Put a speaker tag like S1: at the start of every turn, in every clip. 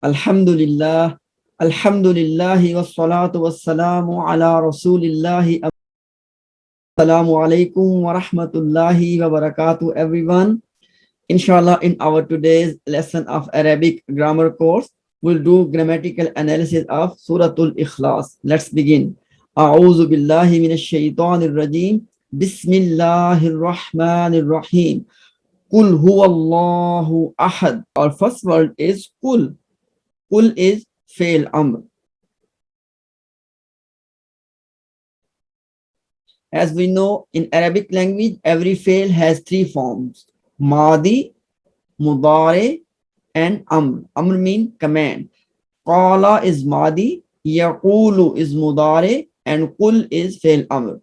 S1: Alhamdulillah, Alhamdulillahi wassalatu wassalamu ala Rasulillahi. Assalamu alaikum wa rahmatullahi wa barakatuh, everyone. Inshallah, in our today's lesson of Arabic grammar course, we'll do grammatical analysis of Surah Al Ikhlas. Let's begin. A'udhu billahi minash shaitanir rajim. Bismillahir rahmanir rahim. Kul huwallahu ahad. Our first word is kul. Kul is fail amr. As we know, in Arabic language, every fail has three forms: Madi, Mudare, and Amr. Amr means command. Qala is Madi, Yaqulu is Mudare, and Kul is fail Amr.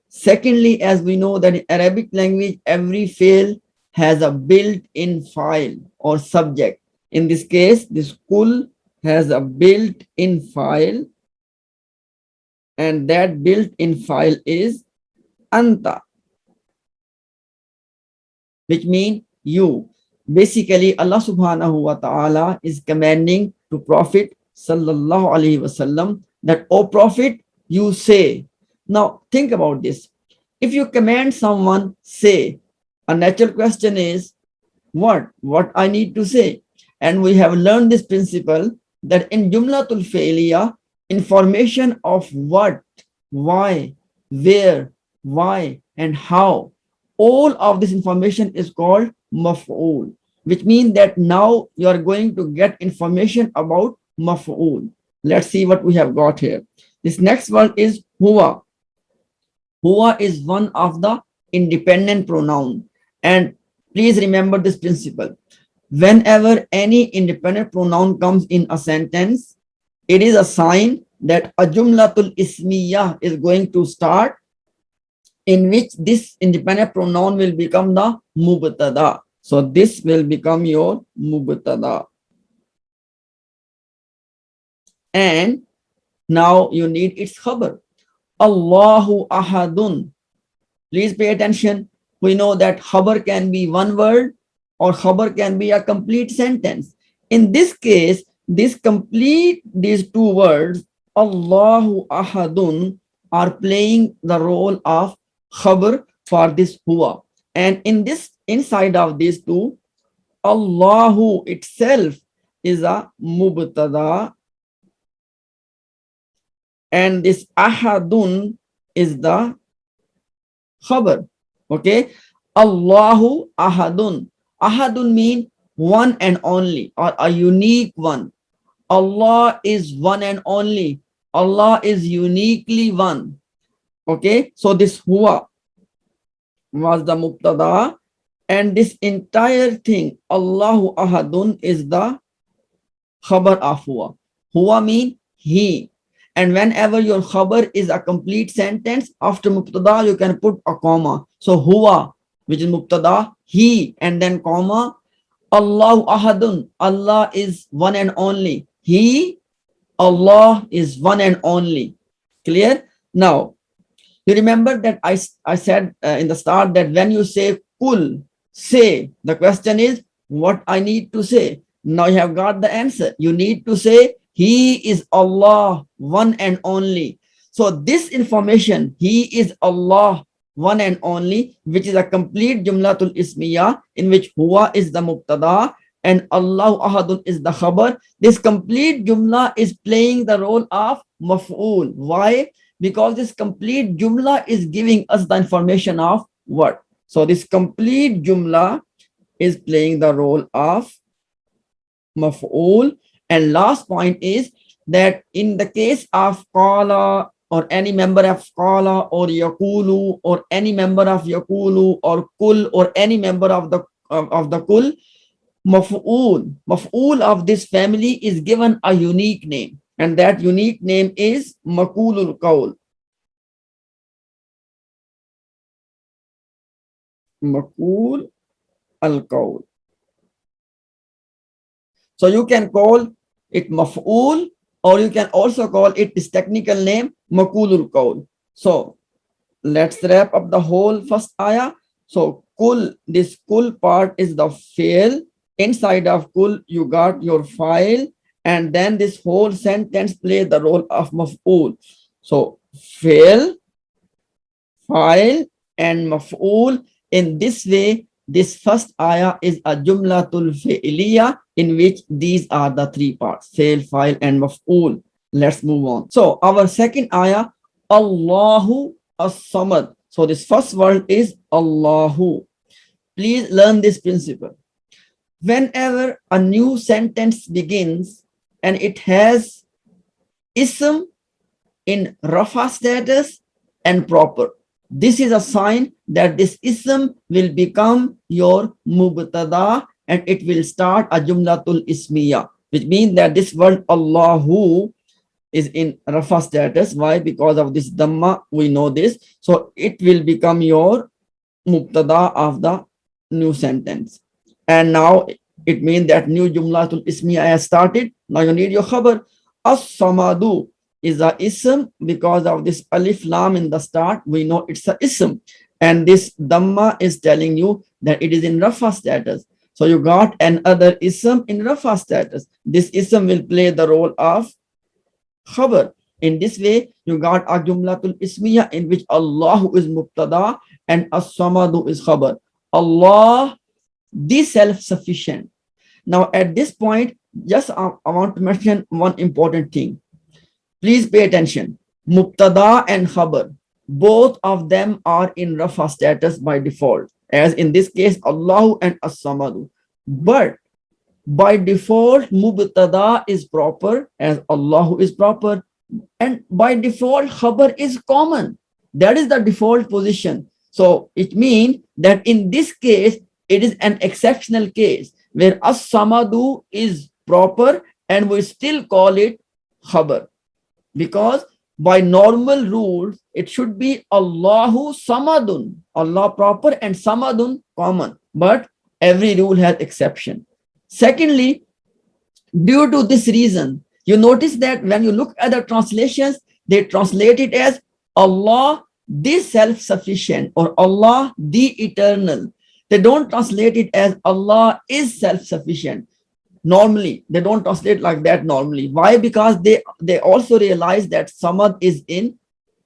S1: Secondly, as we know that in Arabic language, every fail has a built-in file or subject. In this case, this Kul has a built-in file, and that built-in file is Anta, which means you. Basically, Allah subhanahu wa ta'ala is commanding to Prophet sallallahu alaihi wasallam that, O Prophet, you say. Now, think about this. If you command someone, say, a natural question is, what? What I need to say? And we have learned this principle that in Jumlatul Failiyah, information of what, why, where, why, and how, all of this information is called maf'ul, which means that now you are going to get information about maf'ul. Let's see what we have got here. This next word is huwa. Huwa is one of the independent pronoun. And please remember this principle. Whenever any independent pronoun comes in a sentence, it is a sign that a jumlatul ismiyah is going to start, in which this independent pronoun will become the mubtada. So this will become your mubtada. And now you need its khabar. Allahu ahadun. Please pay attention. We know that khabar can be one word or khabar can be a complete sentence. In this case, these two words, Allahu ahadun, are playing the role of khabar for this huwa. And in this, inside of these two, Allahu itself is a mubtada, and this ahadun is the khabar. Okay, Allahu ahadun. Ahadun means one and only, or a unique one. Allah is one and only. Allah is uniquely one. Okay, so this huwa was the mubtada, and this entire thing, Allahu ahadun, is the khabar of huwa. Huwa means he. And whenever your khabar is a complete sentence, after mubtada you can put a comma. So huwa, which is mubtada, he, and then comma, Allahu ahadun, Allah is one and only. He, Allah is one and only. Clear? Now, you remember that I said in the start that when you say kul, say, the question is what I need to say. Now you have got the answer. You need to say he is Allah, one and only. So this information, he is Allah, one and only, which is a complete jumlatul ismiyah, in which huwa is the mubtada and Allahu ahadun is the khabar. This complete jumla is playing the role of maf'ul. Why? Because this complete jumla is giving us the information of what? So this complete jumla is playing the role of maf'ul. And last point is that in the case of qala, or any member of qala, or yaqulu, or any member of yaqulu, or kul, or any member of the kul, maf'ul of this family is given a unique name, and that unique name is maqulul qawl. Maqul al qawl. So you can call it maf'ul, or you can also call it this technical name maqulul qawl. So let's wrap up the whole first ayah. So kul, this kul part is the fail. Inside of kul you got your file, and then this whole sentence play the role of maf'ul. So fail, file, and maf'ul. In this way, this first ayah is a jumlatul fi'liya in which these are the three parts: fail, file, and maf'ul. Let's move on. So our second ayah, Allahu as-samad. So this first word is Allahu. Please learn this principle. Whenever a new sentence begins and it has ism in rafa status and proper, this is a sign that this ism will become your mubtada and it will start a jumlatul ismiya, which means that this word Allahu is in rafa status. Why? Because of this dhamma, we know this. So it will become your mubtada of the new sentence. And now it means that new jumlatul ismiya has started. Now you need your khabar. As-samadu is a ism because of this alif lam in the start. We know it's a ism. And this dhamma is telling you that it is in rafa status. So you got another ism in rafa status. This ism will play the role of khabar. In this way, you got a jumlatul ismiya in which Allahu is mubtada and as-samadu is khabar. Allah, the self-sufficient. Now at this point, just I want to mention one important thing. Please pay attention. Mubtada and khabar, both of them are in rafa status by default, as in this case, Allahu and as-samadu. But by default, mubtada is proper as Allahu is proper, and by default, khabar is common. That is the default position. So it means that in this case, it is an exceptional case where as-samadu is proper and we still call it khabar. Because by normal rules, it should be Allahu samadun, Allah proper and samadun common. But every rule has exception. Secondly, due to this reason, you notice that when you look at the translations, they translate it as Allah the self-sufficient or Allah the eternal. They don't translate it as Allah is self-sufficient. Normally, they don't translate like that normally. Why? Because they also realize that samad is in,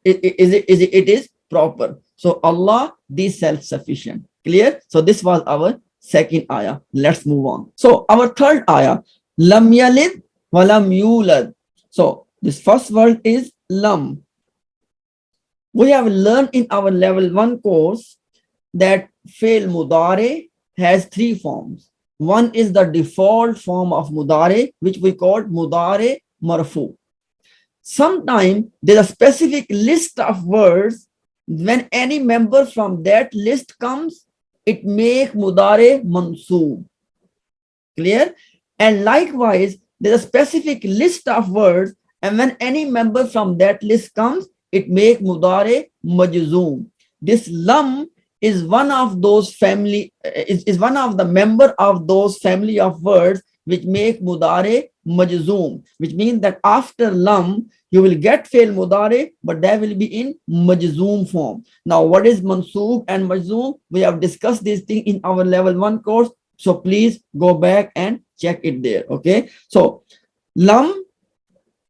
S1: it is proper. So Allah the self-sufficient. Clear? So this was our second ayah. Let's move on. So our third ayah, lam yalid wa lam yulad. So this first word is lam. We have learned in our level 1 course that fail mudare has three forms. One is the default form of mudare, which we call mudare marfu. Sometimes there's a specific list of words. When any member from that list comes, it makes mudare mansoob. Clear? And likewise, there's a specific list of words, and when any member from that list comes, it makes mudare majzoom. This lam is one of those family, is one of the member of those family of words which make mudare majzoom, which means that after lam, you will get fail mudare, but that will be in majzoom form. Now, what is mansoob and majzoom? We have discussed this thing in our level 1 course. So please go back and check it there. Okay. So lam,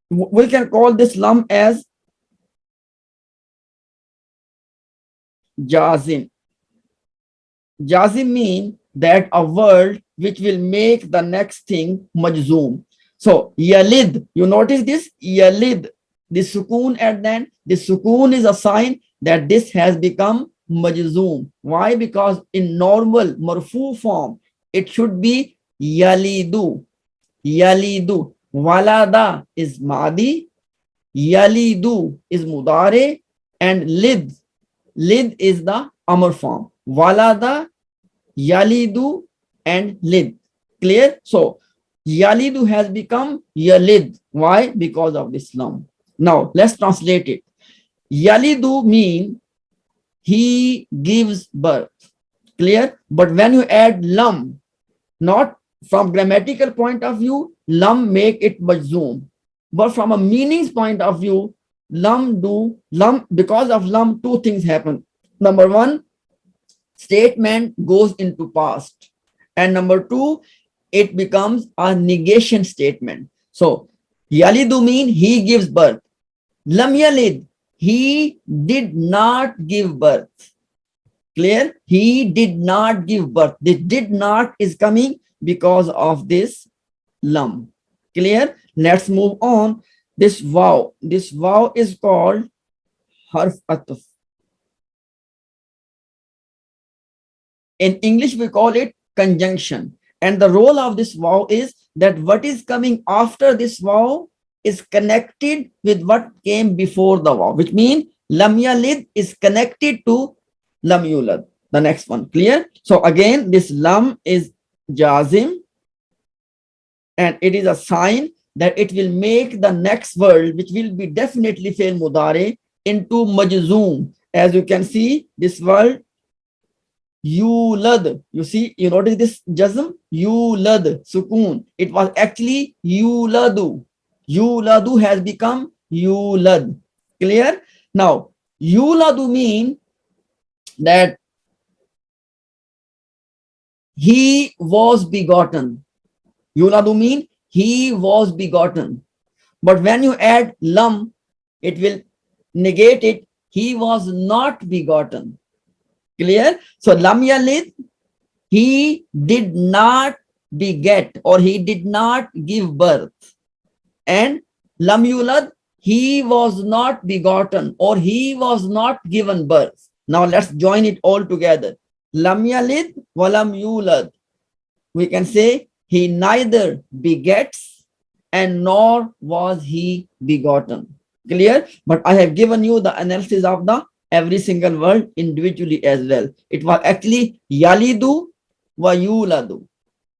S1: we can call this lam as jazim. Jazim means that a word which will make the next thing majzoom. So yalid, you notice this yalid, the sukoon at the end. The sukoon is a sign that this has become majzoom. Why? Because in normal marfu form, it should be yalidu. Yalidu. Walada is madi. Yalidu is mudare. And lid. Lid is the amr form. Walada, yalidu, and lid. Clear? So yalidu has become yalid. Why? Because of this lam. Now let's translate it. Yalidu mean he gives birth. Clear? But when you add lam, not from grammatical point of view, lam make it majzoom. But from a meanings point of view, lam, because of lam, two things happen. Number one, statement goes into past. And number two, it becomes a negation statement. So yalidu mean he gives birth. Lam yalid, he did not give birth. Clear? He did not give birth. This did not is coming because of this lam. Clear? Let's move on. This vow. This vow is called harf atf. In English, we call it conjunction. And the role of this vow is that what is coming after this vow is connected with what came before the vow, which means lam yalid is connected to lam yulad. The next one, clear? So again, this lam is jazim, and it is a sign that it will make the next word, which will be definitely fail mudare, into majzoom. As you can see, this word yulad. You see, you notice this jazm? Yulad, sukoon. It was actually yuladu. Yuladu has become yulad. Clear? Now, yuladu mean that he was begotten. Yuladu mean he was begotten. But when you add lam, it will negate it. He was not begotten. Clear? So lam yalid, he did not beget or he did not give birth. And lam yulad, he was not begotten or he was not given birth. Now let's join it all together. Lam yalid wa lam yulad. We can say he neither begets and nor was he begotten. Clear? But I have given you the analysis of the every single word individually as well. It was actually yalidu wa yuladu.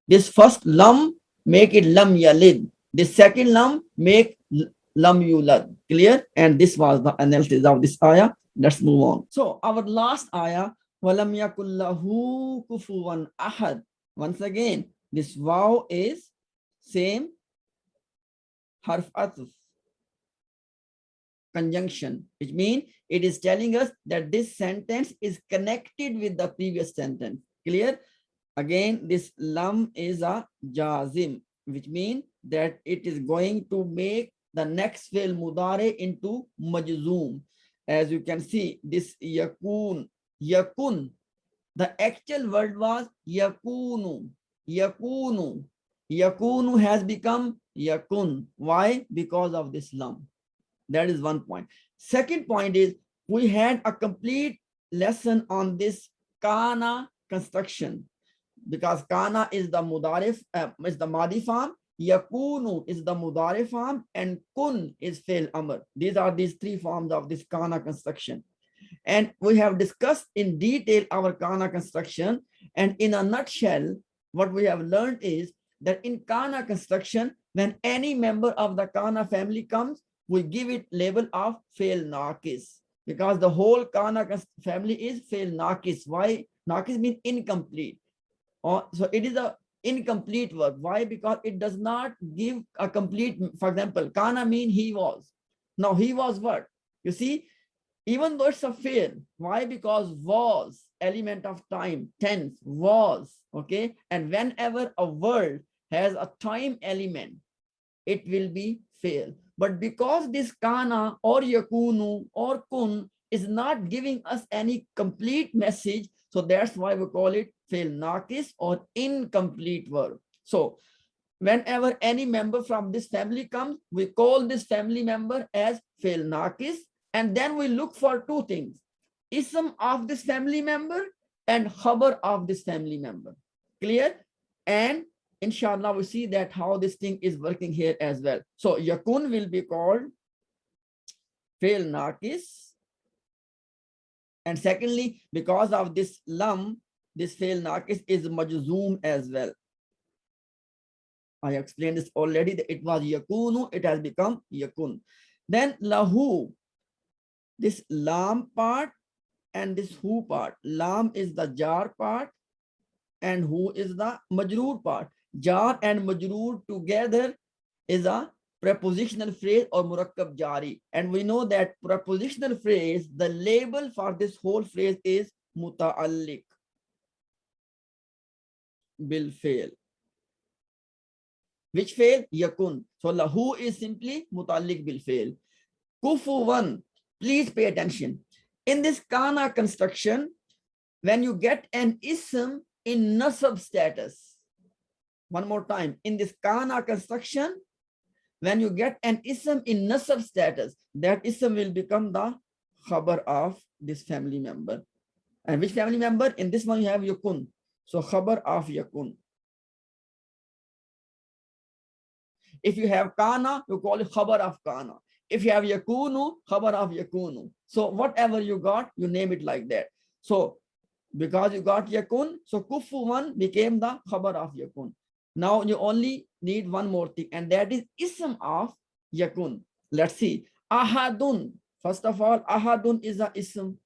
S1: This first lam make it lam yalid. This second lam make lam yulad. Clear? And this was the analysis of this ayah. Let's move on. So our last ayah, walam yakullahu kufuwan ahad. Once again, this vow is same harf atf, conjunction, which means it is telling us that this sentence is connected with the previous sentence. Clear? Again, this lam is a jazim, which means that it is going to make the next fi'l mudare into majzoom. As you can see, this yakun, yakun, the actual word was yakunu, yakunu. Yakunu has become yakun. Why? Because of this lam. That is one point. Second point is we had a complete lesson on this kana construction, because kana is the mudarif, is the madi form, yakunu is the mudari form, and kun is fail amr. These are these three forms of this kana construction. And we have discussed in detail our kana construction. And in a nutshell, what we have learned is that in kana construction, when any member of the kana family comes, we give it label of fail naqis, because the whole kana family is fail naqis. Why? Naqis means incomplete. So it is a incomplete word. Why? Because it does not give a complete. For example, kana mean he was. Now he was what? You see, even though it's a fail. Why? Because was, element of time, tense, was. Okay. And whenever a word has a time element, it will be fail. But because this kana or yakunu or kun is not giving us any complete message, so that's why we call it fail naqis or incomplete verb. So whenever any member from this family comes, we call this family member as fail naqis, and then we look for two things: ism of this family member and khabar of this family member. Clear? And inshallah we see that how this thing is working here as well. So yakun will be called fail naqis, and secondly, because of this lam, this fail naqis is majzoom as well. I explained this already, that it was yakunu, it has become yakun. Then lahu, this lam part and this hu part. Lam is the jar part and hu is the majroor part. Jar and majroor together is a prepositional phrase or murakkab jari. And we know that prepositional phrase, the label for this whole phrase is muta'alliq bil fail. Which fail? Yakun. So lahu is simply mutalik bil fail. Kufuwan, please pay attention. In this kana construction, when you get an ism in nasab status, one more time, in this kana construction, when you get an ism in nasab status, that ism will become the khabar of this family member. And which family member? In this one you have yakun. So khabar of yakun. If you have kana, you call it khabar of kana. If you have yakunu, khabar of yakunu. So whatever you got, you name it like that. So because you got yakun, so kufuwan became the khabar of yakun. Now you only need one more thing, and that is ism of yakun. Let's see. Ahadun. First of all, ahadun is the ism.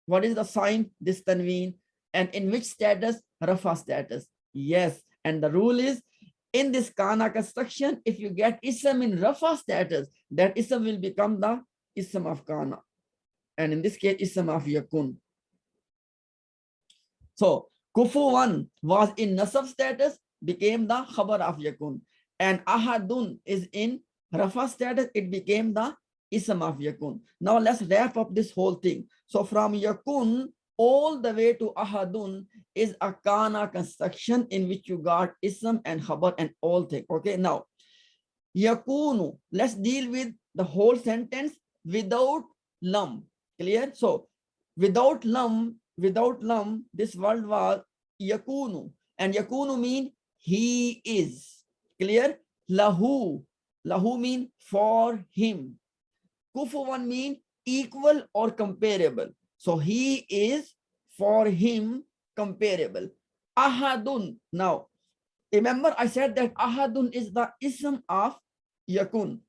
S1: What is the sign? This tanween. And in which status? Rafa status. Yes. And the rule is, in this kana construction, if you get ism in rafa status, that ism will become the ism of kana. And in this case, ism of yakun. So kufuwan was in nasab status, became the khabar of yakun. And ahadun is in rafa status, it became the ism of yakun. Now let's wrap up this whole thing. So from yakun all the way to ahadun is a kana construction in which you got ism and khabar and all things. Okay, now yakunu, let's deal with the whole sentence without lam. Clear? So without lam, this word was yakunu, and yakunu mean he is. Clear? Lahu mean for him. Kufuwan mean equal or comparable. So he is for him comparable. Ahadun. Now, remember I said that ahadun is the ism of yakun.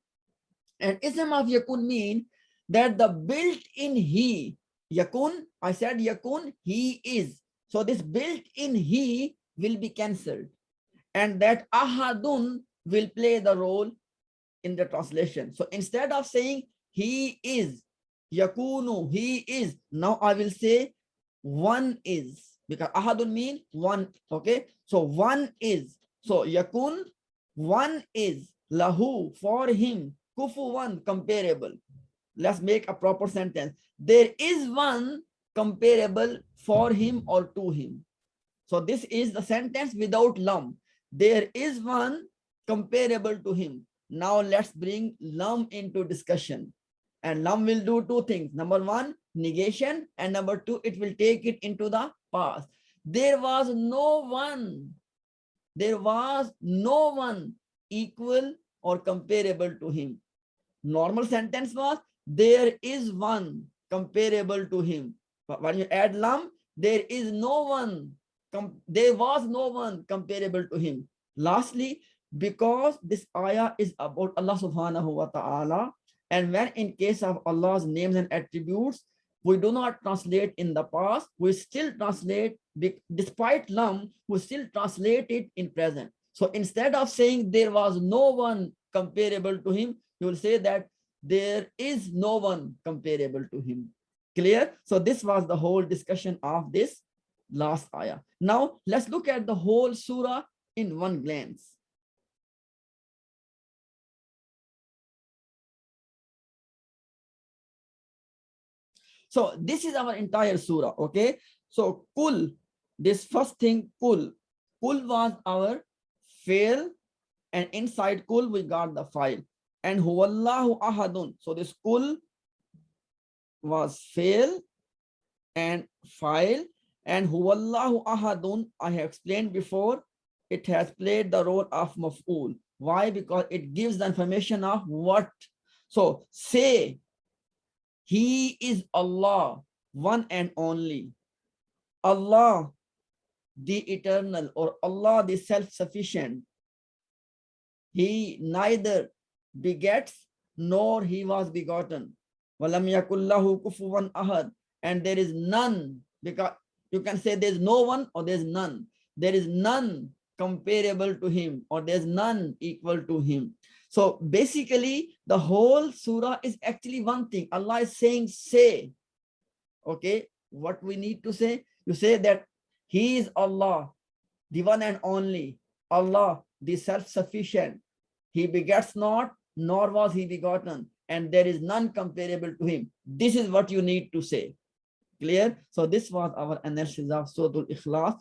S1: And ism of yakun mean that the built-in he, yakun, I said yakun, he is. So this built-in he will be cancelled. And that ahadun will play the role in the translation. So instead of saying he is, yakunu, he is, now I will say one is, because ahadun mean one. Okay, so one is. So yakun, one is, lahu, for him, kufuwan, comparable. Let's make a proper sentence. There is one comparable for him or to him. So this is the sentence without lam. There is one comparable to him. Now let's bring lam into discussion. And lam will do two things. Number one, negation. And number two, it will take it into the past. There was no one. There was no one equal or comparable to him. Normal sentence was, there is one comparable to him. But when you add lam, there is no one. There was no one comparable to him. Lastly, because this ayah is about Allah subhanahu wa ta'ala, and when in case of Allah's names and attributes, we do not translate in the past, we still translate, despite lam, we still translate it in present. So instead of saying there was no one comparable to him, you will say that there is no one comparable to him. Clear? So this was the whole discussion of this last ayah. Now let's look at the whole surah in one glance. So this is our entire surah. Okay, so kul, this first thing, kul was our fail, and inside kul we got the file, and huwallahu ahadun. So this kul was fail and file, and huwallahu ahadun, I have explained before, it has played the role of maf'ul. Why? Because it gives the information of what. So say, he is Allah, one and only. Allah, the eternal, or Allah, the self-sufficient. He neither begets nor he was begotten. Walam yakullahu kufuwan ahad. And there is none, because you can say there's no one or there's none. There is none comparable to him, or there's none equal to him. So basically, the whole surah is actually one thing. Allah is saying, say. Okay, what we need to say? You say that he is Allah, the one and only. Allah, the self-sufficient. He begets not, nor was he begotten, and there is none comparable to him. This is what you need to say. Clear? So this was our analysis of Surah Al Ikhlas.